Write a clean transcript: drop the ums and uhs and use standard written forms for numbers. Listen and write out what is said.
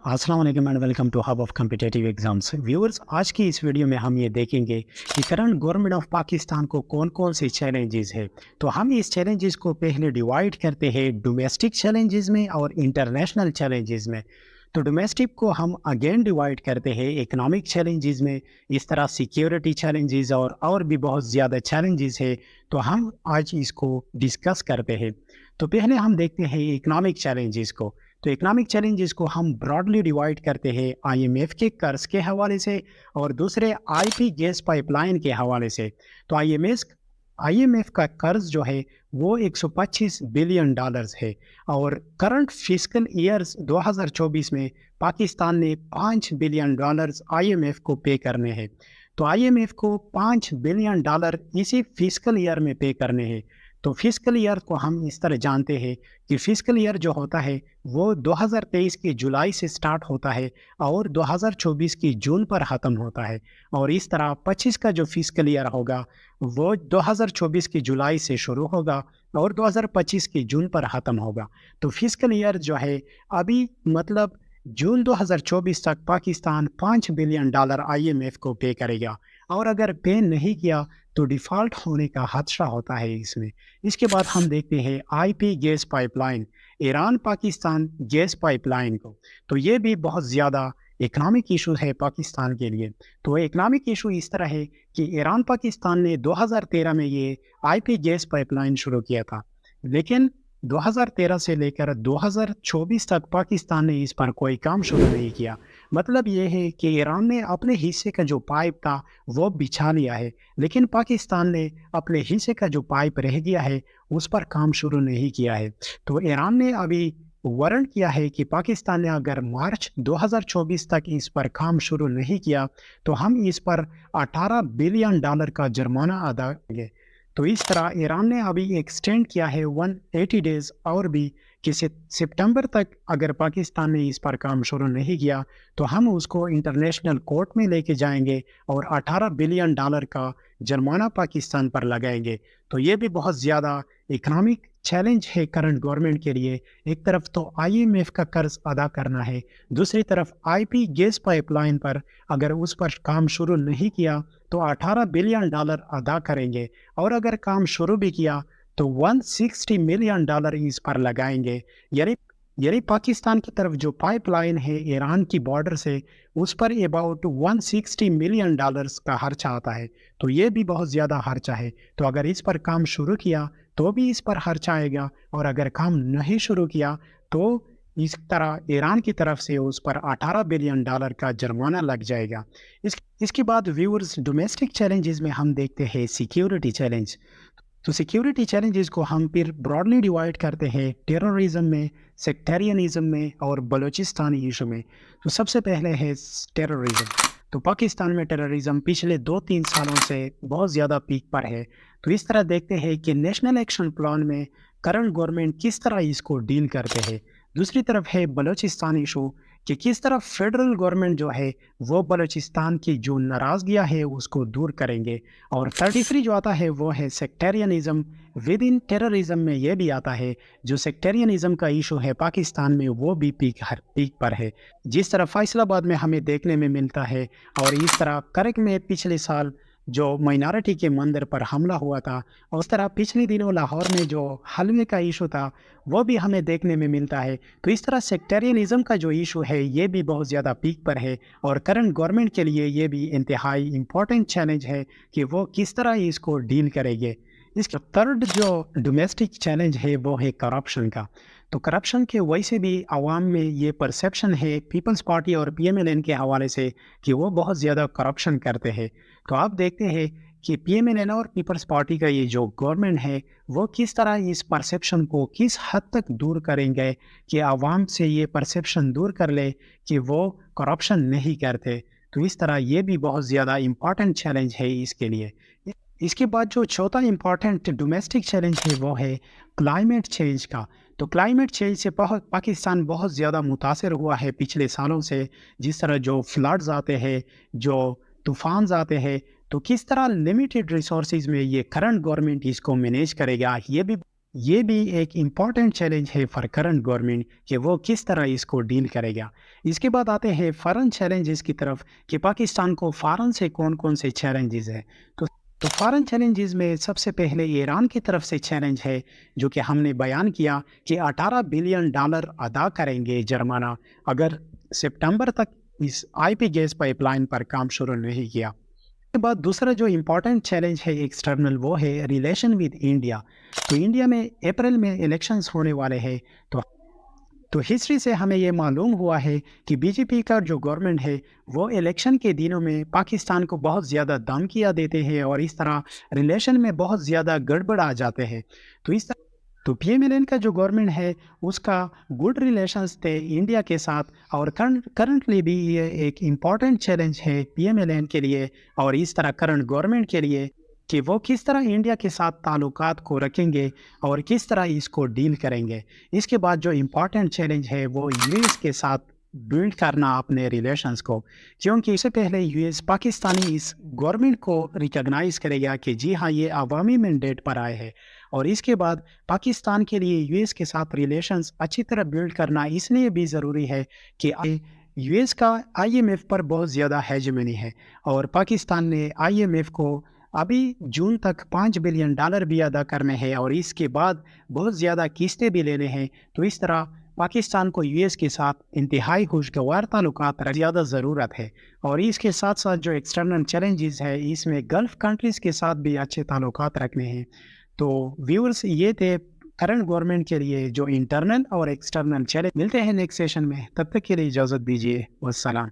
अस्सलाम वालेकुम and welcome to hub of competitive exams viewers. आज की इस वीडियो में हम ये देखेंगे कि करंट गवर्नमेंट ऑफ पाकिस्तान को कौन कौन से चैलेंजेस है। तो हम इस चैलेंजेस को पहले डिवाइड करते हैं डोमेस्टिक चैलेंजेस में और इंटरनेशनल चैलेंजेस में। तो डोमेस्टिक को हम अगेन डिवाइड करते हैं इकोनॉमिक चैलेंजेस में, इस तरह सिक्योरिटी चैलेंजेस और भी बहुत ज़्यादा चैलेंजेस है। तो हम आज इसको डिस्कस करते हैं। तो पहले हम देखते हैं इकोनॉमिक चैलेंजेस को। तो इकोनॉमिक चैलेंजेस को हम ब्रॉडली डिवाइड करते हैं आईएमएफ के कर्ज के हवाले से और दूसरे आईपी गैस पाइपलाइन के हवाले से। तो आईएमएफ का कर्ज जो है वो 125 बिलियन डॉलर्स है और करंट फिस्कल ईयर्स 2024 में पाकिस्तान ने 5 बिलियन डॉलर्स आईएमएफ को पे करने हैं। तो आईएमएफ को 5 बिलियन डॉलर इसी फिस्कल ईयर में पे करने हैं। तो फिस्कल ईयर को हम इस तरह जानते हैं कि फिस्कल ईयर जो होता है वो 2023 की जुलाई से स्टार्ट होता है और 2024 की जून पर ख़त्म होता है। और इस तरह 25 का जो फिस्कल ईयर होगा वो 2024 की जुलाई से शुरू होगा और 2025 की जून पर ख़त्म होगा। तो फिस्कल ईयर जो है अभी मतलब जून 2024 तक पाकिस्तान 5 बिलियन डॉलर आईएमएफ को पे करेगा और अगर पे नहीं किया तो डिफ़ॉल्ट होने का खदशा होता है इसमें। इसके बाद हम देखते हैं IP gas pipeline, Iran Pakistan gas pipeline को। तो ये भी बहुत ज़्यादा इकनॉमिक इशू है पाकिस्तान के लिए। तो इकनॉमिक इशू इस तरह है कि ईरान पाकिस्तान ने 2013 में ये आईपी गैस पाइपलाइन शुरू किया था, लेकिन 2013 से लेकर 2024 तक पाकिस्तान ने इस पर कोई काम शुरू नहीं किया। मतलब ये है कि ईरान ने अपने हिस्से का जो पाइप था वो बिछा लिया है, लेकिन पाकिस्तान ने अपने हिस्से का जो पाइप रह गया है उस पर काम शुरू नहीं किया है। तो ईरान ने अभी वारंट किया है कि पाकिस्तान ने अगर मार्च 2024 तक इस पर काम शुरू नहीं किया तो हम इस पर 18 बिलियन डॉलर का जुर्माना अदा करेंगे। तो इस तरह ईरान ने अभी एक्सटेंड किया है 180 डेज़ और भी कि सितंबर तक अगर पाकिस्तान ने इस पर काम शुरू नहीं किया तो हम उसको इंटरनेशनल कोर्ट में लेके जाएंगे और 18 बिलियन डॉलर का जुर्माना पाकिस्तान पर लगाएंगे। तो ये भी बहुत ज़्यादा इकनॉमिक चैलेंज है करंट गवर्नमेंट के लिए। एक तरफ तो आईएमएफ का कर्ज अदा करना है, दूसरी तरफ आईपी गैस पाइपलाइन पर अगर उस पर काम शुरू नहीं किया तो 18 बिलियन डॉलर अदा करेंगे और अगर काम शुरू भी किया तो 160 मिलियन डॉलर इस पर लगाएंगे। यानी यानी पाकिस्तान की तरफ जो पाइपलाइन है ईरान की बॉर्डर से उस पर अबाउट 160 मिलियन डॉलर्स का खर्चा आता है। तो ये भी बहुत ज़्यादा खर्चा है। तो अगर इस पर काम शुरू किया तो भी इस पर खर्चा आएगा और अगर काम नहीं शुरू किया तो इस तरह ईरान की तरफ से उस पर 18 बिलियन डॉलर का जुर्माना लग जाएगा। इसके बाद व्यूअर्स डोमेस्टिक चैलेंजेस में हम देखते हैं सिक्योरिटी चैलेंज। तो सिक्योरिटी चैलेंजेस को हम फिर ब्रॉडली डिवाइड करते हैं टेररिज्म में, सेक्टेरियनिज्म में और बलूचिस्तानी इशू में। तो सबसे पहले है टेररिज्म। तो पाकिस्तान में टेररिज्म पिछले 2-3 सालों से बहुत ज़्यादा पीक पर है। तो इस तरह देखते हैं कि नेशनल एक्शन प्लान में करंट गवर्नमेंट किस तरह इसको डील करते हैं। दूसरी तरफ है बलूचिस्तान इशू कि किस तरह फेडरल गवर्नमेंट जो है वो बलूचिस्तान की जो नाराज़गियाँ है उसको दूर करेंगे। और 33 जो आता है वो है सेक्टेरियनिज़म। विद इन टेररिज्म में ये भी आता है जो सेक्टेरियनिज़म का इशू है पाकिस्तान में वो भी पीक पर है, जिस तरह फैसलाबाद में हमें देखने में मिलता है। और इस तरह करक में पिछले साल जो माइनॉरिटी के मंदिर पर हमला हुआ था, और उस तरह पिछले दिनों लाहौर में जो हलवे का इशू था वो भी हमें देखने में मिलता है। तो इस तरह सेक्टेरियनिज़म का जो इशू है ये भी बहुत ज़्यादा पीक पर है और करंट गवर्नमेंट के लिए ये भी इंतहाई इम्पोर्टेंट चैलेंज है कि वो किस तरह इसको डील करेंगे। इसका थर्ड जो डोमेस्टिक चैलेंज है वो है करप्शन का। तो करप्शन के वैसे भी आवाम में ये परसेप्शन है पीपल्स पार्टी और पीएमएलएन के हवाले से कि वो बहुत ज़्यादा करप्शन करते हैं। तो आप देखते हैं कि पीएमएलएन और पीपल्स पार्टी का ये जो गवर्नमेंट है वो किस तरह इस परसेप्शन को किस हद तक दूर करेंगे कि आवाम से ये परसेप्शन दूर कर ले कि वो करप्शन नहीं करते। तो इस तरह ये भी बहुत ज़्यादा इम्पॉर्टेंट चैलेंज है इसके लिए। इसके बाद जो चौथा इम्पॉर्टेंट डोमेस्टिक चैलेंज है वो है क्लाइमेट चेंज का। तो क्लाइमेट चेंज से पाकिस्तान बहुत ज़्यादा मुतासर हुआ है पिछले सालों से। जिस तरह जो फ्लड्स आते हैं, जो तूफान आते हैं, तो किस तरह लिमिटेड रिसोर्सेज में ये करंट गवर्नमेंट इसको मैनेज करेगा ये भी एक इम्पॉर्टेंट चैलेंज है फॉर करंट गवर्नमेंट कि वो किस तरह इसको डील करेगा। इसके बाद आते हैं फॉरेन चैलेंजेस की तरफ कि पाकिस्तान को फॉरेन से कौन-कौन से चैलेंजेस हैं। तो फॉरेन चैलेंजेस में सबसे पहले ईरान की तरफ से चैलेंज है, जो कि हमने बयान किया कि $18 बिलियन अदा करेंगे जुर्माना अगर सितंबर तक इस आईपी गैस पाइपलाइन पर काम शुरू नहीं किया। के बाद दूसरा जो इम्पोर्टेंट चैलेंज है एक्सटर्नल वो है रिलेशन विद इंडिया। तो इंडिया में अप्रैल में इलेक्शंस होने वाले हैं। तो हिस्ट्री से हमें ये मालूम हुआ है कि बीजेपी का जो गवर्नमेंट है वो इलेक्शन के दिनों में पाकिस्तान को बहुत ज़्यादा धमकियाँ देते हैं और इस तरह रिलेशन में बहुत ज़्यादा गड़बड़ आ जाते हैं। तो इस तरह तो पीएमएलएन का जो गवर्नमेंट है उसका गुड रिलेशंस थे इंडिया के साथ, और करंटली भी ये एक इम्पॉर्टेंट चैलेंज है पीएमएलएन के लिए और इस तरह करंट गवर्नमेंट के लिए कि वो किस तरह इंडिया के साथ ताल्लुकात को रखेंगे और किस तरह इसको डील करेंगे। इसके बाद जो इम्पॉर्टेंट चैलेंज है वो यूएस के साथ बिल्ड करना अपने रिलेशंस को, क्योंकि इससे पहले यूएस पाकिस्तानी इस गवर्नमेंट को रिकॉग्नाइज करेगा कि जी हाँ ये अवामी मैंडेट पर आए हैं, और इसके बाद पाकिस्तान के लिए यूएस के साथ रिलेशंस अच्छी तरह बिल्ड करना इसलिए भी ज़रूरी है कि यूएस का आईएमएफ पर बहुत ज़्यादा हेजेमनी है और पाकिस्तान ने आईएमएफ को अभी जून तक $5 बिलियन भी अदा करने हैं और इसके बाद बहुत ज़्यादा किस्तें भी लेने हैं। तो इस तरह पाकिस्तान को यूएस के साथ इंतहाई खुशगवार ताल्लुकात ज़्यादा ज़रूरत है, और इसके साथ साथ जो एक्सटर्नल चैलेंजेस है इसमें गल्फ़ कंट्रीज़ के साथ भी अच्छे ताल्लुकात रखने हैं। तो व्यूअर्स ये थे करंट गवर्नमेंट के लिए जो इंटरनल और एक्सटर्नल चैलेंज। मिलते हैं नेक्स्ट सेशन में, तब तक के लिए इजाज़त दीजिए। वस्सलाम।